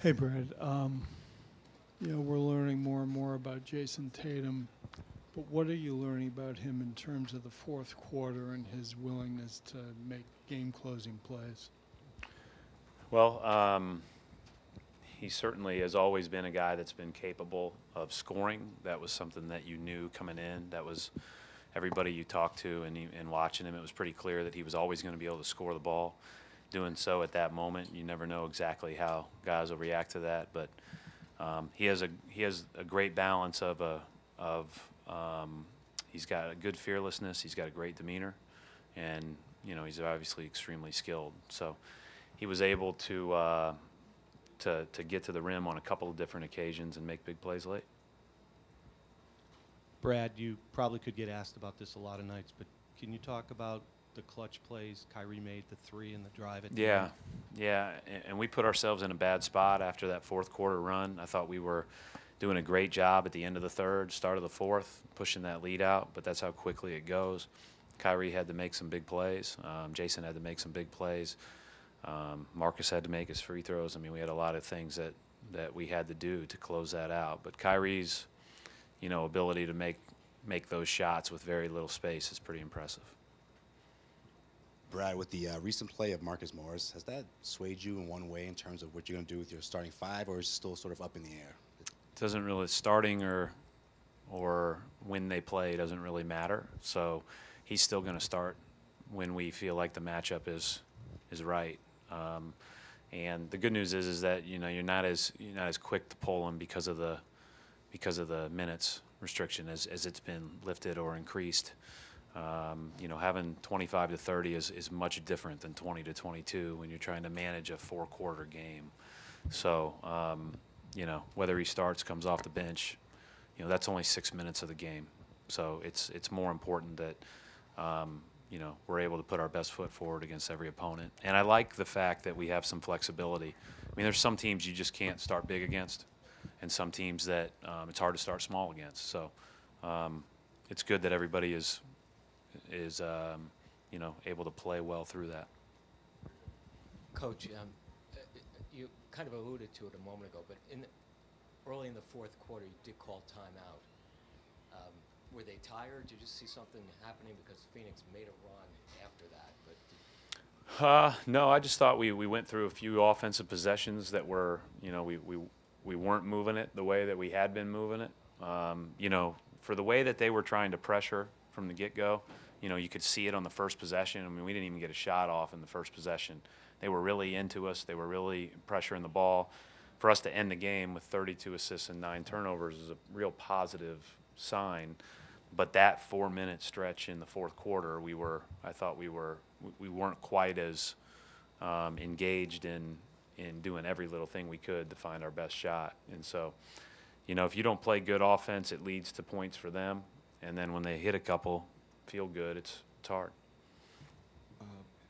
Hey, Brad. We're learning more and more about Jason Tatum, but what are you learning about him in terms of the fourth quarter and his willingness to make game-closing plays? Well, he certainly has always been a guy that's been capable of scoring. That was something that you knew coming in. That was everybody you talked to and watching him. It was pretty clear that he was always going to be able to score the ball. Doing so at that moment, you never know exactly how guys will react to that. But he has a great balance of he's got a good fearlessness. He's got a great demeanor, and he's obviously extremely skilled. So he was able to get to the rim on a couple of different occasions and make big plays late. Brad, you probably could get asked about this a lot of nights, but can you talk about the clutch plays Kyrie made, the three and the drive at the end? Yeah, and we put ourselves in a bad spot after that fourth quarter run. I thought we were doing a great job at the end of the third, start of the fourth, pushing that lead out, but that's how quickly it goes. Kyrie had to make some big plays. Jason had to make some big plays. Marcus had to make his free throws. I mean, we had a lot of things that we had to do to close that out. But Kyrie's, ability to make those shots with very little space is pretty impressive. Brad, with the recent play of Marcus Morris, has that swayed you in one way in terms of what you're going to do with your starting five, or is it still sort of up in the air? It doesn't really, starting or when they play doesn't really matter. So he's still going to start when we feel like the matchup is right. And the good news is that you're not as quick to pull him because of the minutes restriction as it's been lifted or increased. Having 25 to 30 is much different than 20 to 22 when you're trying to manage a four-quarter game. So, whether he starts, comes off the bench, that's only 6 minutes of the game. So it's more important that, we're able to put our best foot forward against every opponent. And I like the fact that we have some flexibility. I mean, there's some teams you just can't start big against, and some teams that it's hard to start small against. So it's good that everybody is able to play well through that. Coach, you kind of alluded to it a moment ago, but early in the fourth quarter, you did call timeout. Were they tired? Did you see something happening? Because Phoenix made a run after that. But no, I just thought we went through a few offensive possessions that were, we weren't moving it the way that we had been moving it. For the way that they were trying to pressure from the get-go, you could see it on the first possession. I mean, we didn't even get a shot off in the first possession. They were really into us. They were really pressuring the ball. For us to end the game with 32 assists and 9 turnovers is a real positive sign. But that 4-minute stretch in the fourth quarter, I thought we weren't quite as engaged in doing every little thing we could to find our best shot. And so, if you don't play good offense, it leads to points for them. And then when they hit a couple, feel good, it's hard.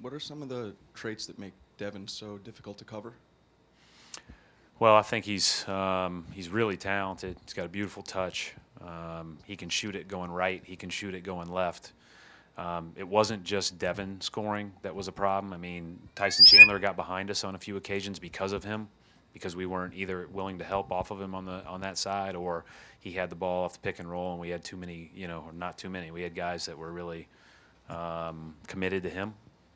What are some of the traits that make Devin so difficult to cover? Well, I think he's really talented. He's got a beautiful touch. He can shoot it going right. He can shoot it going left. It wasn't just Devin scoring that was a problem. I mean, Tyson Chandler got behind us on a few occasions because of him, because we weren't either willing to help off of him on that side, or he had the ball off the pick and roll, and we had too many, or not too many. We had guys that were really committed to him,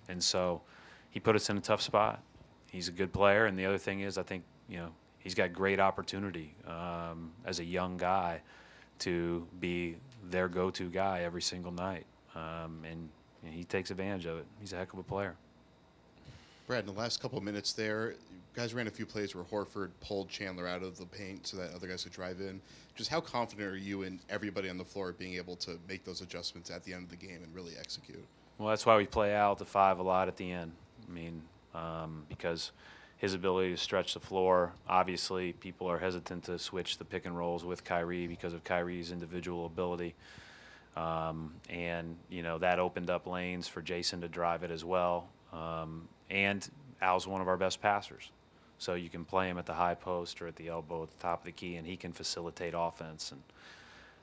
and so he put us in a tough spot. He's a good player, and the other thing is, I think, he's got great opportunity as a young guy to be their go-to guy every single night, and he takes advantage of it. He's a heck of a player. Brad, in the last couple of minutes there, you guys ran a few plays where Horford pulled Chandler out of the paint so that other guys could drive in. Just how confident are you and everybody on the floor being able to make those adjustments at the end of the game and really execute? Well, that's why we play out the 5 a lot at the end. I mean, because his ability to stretch the floor, obviously people are hesitant to switch the pick and rolls with Kyrie because of Kyrie's individual ability. And, that opened up lanes for Jason to drive it as well. And Al's one of our best passers. So you can play him at the high post or at the elbow at the top of the key, and he can facilitate offense. And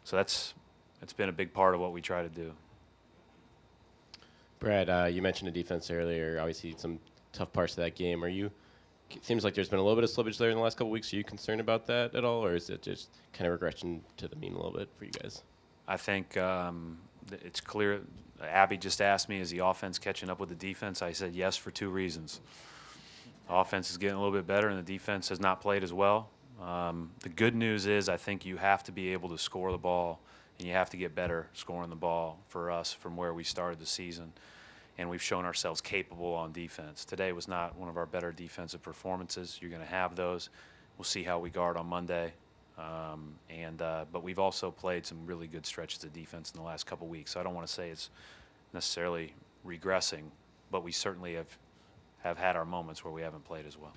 so it's been a big part of what we try to do. Brad, you mentioned the defense earlier. Obviously, some tough parts of that game. Are you seems like there's been a little bit of slippage there in the last couple weeks. Are you concerned about that at all, or is it just kind of regression to the mean a little bit for you guys? I think it's clear. Abby just asked me, is the offense catching up with the defense? I said yes for 2 reasons. The offense is getting a little bit better, and the defense has not played as well. The good news is I think you have to be able to score the ball, and you have to get better scoring the ball for us from where we started the season. And we've shown ourselves capable on defense. Today was not one of our better defensive performances. You're going to have those. We'll see how we guard on Monday. But we've also played some really good stretches of defense in the last couple weeks. So I don't want to say it's necessarily regressing, but we certainly have had our moments where we haven't played as well.